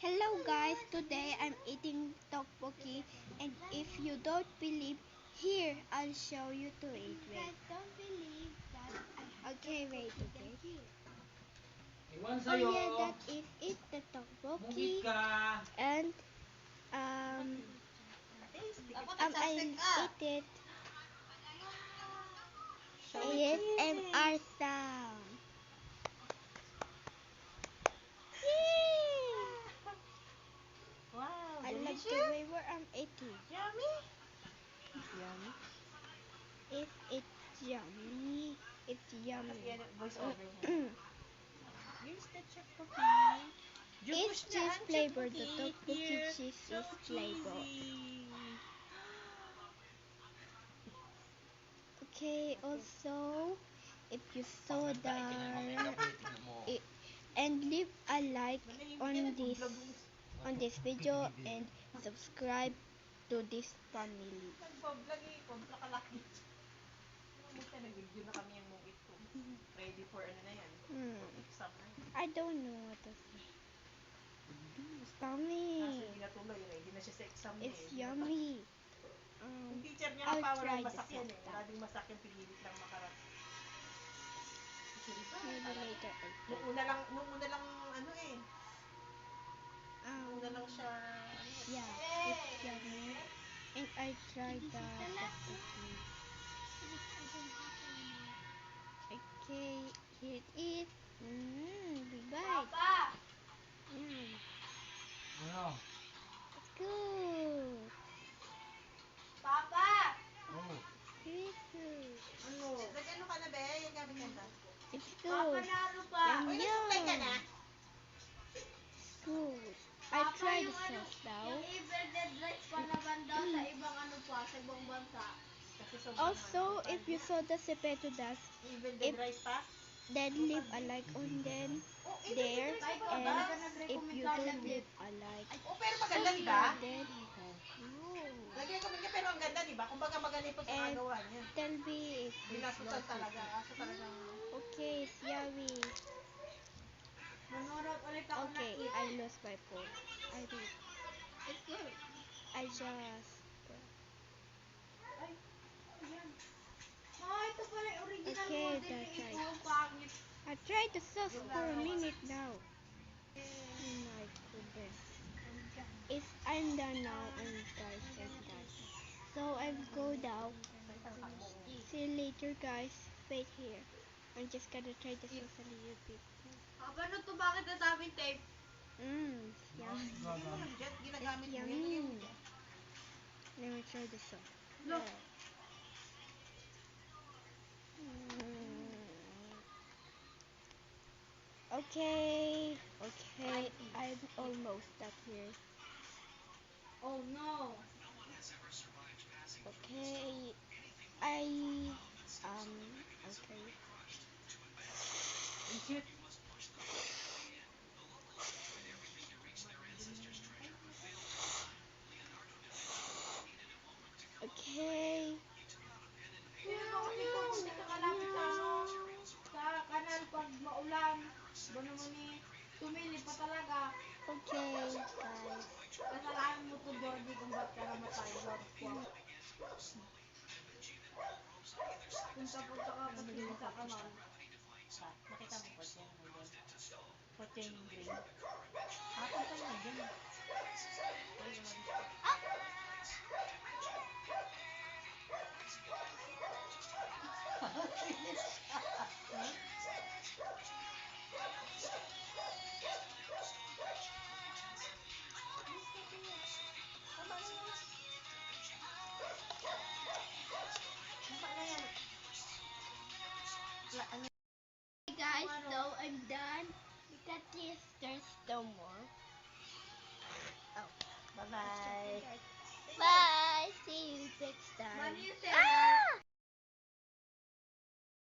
Hello guys, today I'm eating tteokbokki, and if you don't believe, here I'll show you to it. Wait. Don't believe that okay, wait, okay. Oh yeah, that is it, the tteokbokki. And I'll eat it. ASMR sound. Wow, I love delicious. the way where I'm eating. Yummy. Yummy. It's yummy. It's yummy. Voice over niya. Here's the tteokbokki. It's cheese flavor. The tteokbokki cheese is flavor. Okay, also, if you saw it, and leave a like on this video and subscribe to this family. Nagbablog eh. Kontra ka lagi. Basta nag-video na kami yung mong ito. Ready for ano na yan. For exam na yan. I don't know what to say. Yummy. Kaso hindi natuloy. Ready na siya sa exam niya. It's yummy. Yung teacher niya I'll power try ang the masakyan eh. sauce. Wala ding masakyan. Pinilit lang makarating. Maybe later I'll try. Nung una lang ano eh. Una lang siya ano. Yeah, it's yummy. And I tried the tteokbokki. Okay, here it is. Big bite. Ano? It's good. Papa! Oh. It's good. Ano? Nag-ano ka na be? Yung gamit ka. It's good. Uy, nasuklay ka na? Good. I tried the sauce now. Yung i-breaded rice pa na banda sa ibang ano pa, sa ibang bansa. Kasi sobrang Also, if you saw the sepeto das, even the rice pa? then leave a like on them there. And if you don't leave a like, Oh, pero maganda, di ba? then Lagyan ko niya, pero ang ganda, di ba? Kumbaga maganda yung pagkakagawa niya. tell me if it's Binasutan not talaga. Aso talagang... okay. It's yummy. Manurot ulit ako Okay, na I lost my phone. I did. It's good. I just. Oh, ito pala yung original Okay, model that's ni ito. right. Pangit. I tried the sauce for a minute now. Oh my goodness. I'm done now, and guys, I'm done. So I'll go now. See you later, guys. Wait here. I'm just gonna try the sauce a little bit. Paano to? Bakit nasabing tape? Yummy. Ginagamit mo Yummy. yun. Let me try the sauce. Look. Okay, I'm almost up here. Oh no. Okay, okay. Okay. Hindi ka kalapit sa ano, sa kanal pag maulan. Ba naman eh, tumili pa talaga. Okay, guys. Kasalanan mo to, Jordi, kung ba't ka namatay. Punta-punta ka pa sa kanal. Nakita mo po siya. Kotse yung green. Punta na dyan.